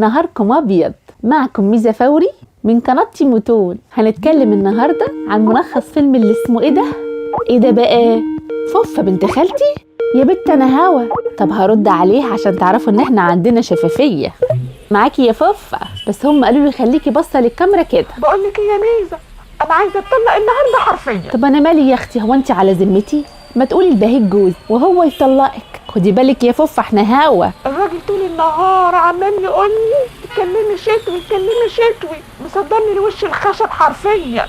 نهاركم أبيض. معكم ميزة فوري من قناة تيموتون. هنتكلم النهاردة عن ملخص فيلم اللي اسمه ايه ده بقى؟ فوفة بنت خالتي؟ يا بت أنا هوا. طب هرد عليه عشان تعرفوا إن احنا عندنا شفافية. معاكي يا فوفة، بس هم قالوا لي خليكي باصة للكاميرا كده. بقول لك يا ميزة، أنا عايزة أتطلق النهاردة حرفيا. طب أنا مالي يا أختي، هو أنت على ذمتي؟ ما تقولي البهيج جوز وهو يطلقك. خدي بالك يا فوفة احنا هوا. الراجل طول النهار عمال يقول لي اتكلمي شتوي اتكلمي شتوي، مصدرني لوش الخشب حرفيا.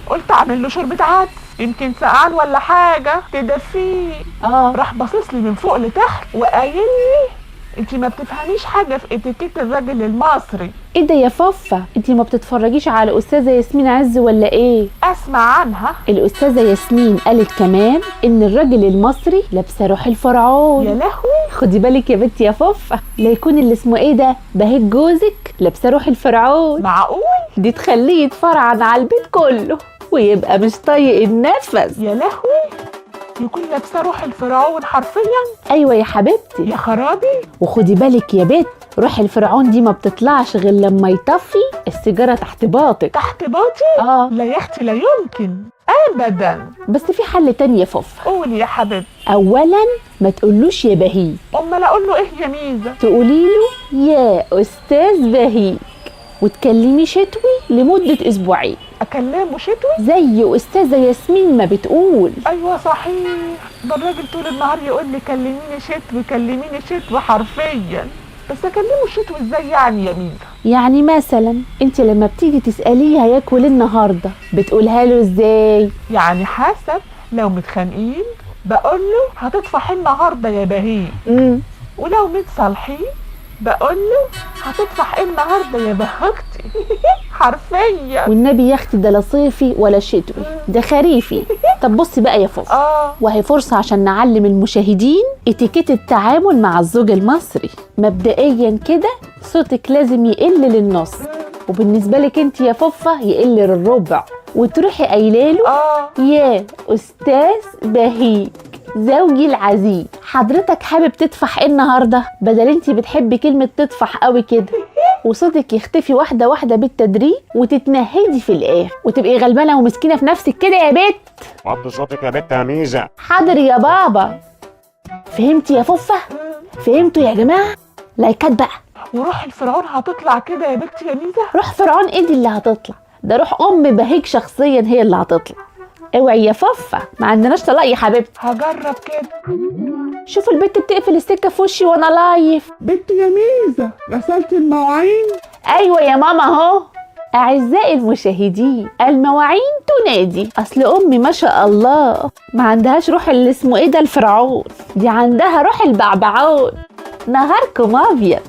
قلت اعمل له شوربة عدس يمكن سقعان ولا حاجة تدفيه. راح باصص لي من فوق لتحت وقايل لي انت ما بتفهميش حاجة في اتيكيت الراجل المصري. ايه ده يا فوفة؟ انت ما بتتفرجيش على استاذة ياسمين عز ولا ايه؟ اسمع عنها. الاستاذة ياسمين قالت كمان ان الراجل المصري لابسه روح الفرعون. يا لهوي، خدي بالك يا بنتي يا فوفة، لا يكون اللي اسمه ايه ده بهيج جوزك لابسه روح الفرعون. معقول؟ دي تخليه يتفرعن على البيت كله ويبقى مش طايق النفس. يا لهوي، يكون لابسه روح الفرعون حرفيا. ايوه يا حبيبتي يا خرابي. وخدي بالك يا بت، روح الفرعون دي ما بتطلعش غير لما يطفي السيجاره تحت باطك. تحت باطي؟ لا يا اختي لا يمكن ابدا. بس في حل تاني يا فوفة. قولي يا حبيبتي. اولا ما تقولوش يا بهيج. امال اقول له ايه يا ميزه؟ تقولي له يا استاذ بهيج وتكلمي شتوي لمده اسبوعين. اكلمه شتوي زي استاذه ياسمين ما بتقول. ايوه صحيح، ده الراجل طول النهار يقول لي كلميني شتوي كلميني شتوي حرفيا. بس اكلمه شتوي ازاي يعني يا ميزه؟ يعني مثلا انت لما بتيجي تساليه هياكل النهارده بتقولها له ازاي؟ يعني حسب، لو متخانقين بقول له هتطفحي النهارده يا بهيج. ولو متصالحين بقول له هتطفح ايه النهارده يا بهجتي. حرفيا. والنبي يا اختي ده لا صيفي ولا شتوي، ده خريفي. طب بصي بقى يا فوفة، وهي فرصه عشان نعلم المشاهدين اتيكيت التعامل مع الزوج المصري. مبدئيا كده صوتك لازم يقل للنص، وبالنسبه لك انت يا فوفة يقل للربع، وتروحي قايله له يا استاذ بهيج زوجي العزيز، حضرتك حابب تطفح ايه النهارده؟ بدل انتي بتحبي كلمه تطفح قوي كده، وصوتك يختفي واحده واحده بالتدريج وتتنهدي في الاخر وتبقي غلبانه ومسكينه في نفسك كده يا بت. وطي صوتك يا بت يا ميزه. حاضر يا بابا. فهمتي يا فوفة؟ فهمتوا يا جماعه؟ لايكات بقى. وروح الفرعون هتطلع كده يا بنتي يا ميزه؟ روح فرعون ايه دي اللي هتطلع؟ ده روح ام بهيج شخصيا هي اللي هتطلع. اوعي يا فوفة، ما عندناش طلاق يا حبيبتي. هجرب كده. شوفوا البت بتقفل السكه في وشي وانا لايف. بنت يا ميزه، غسلت المواعين؟ ايوه يا ماما اهو. اعزائي المشاهدين، المواعين تنادي. اصل امي ما شاء الله ما عندهاش روح اللي اسمه ايه ده الفرعون، دي عندها روح البعبعون. نهاركم ابيض.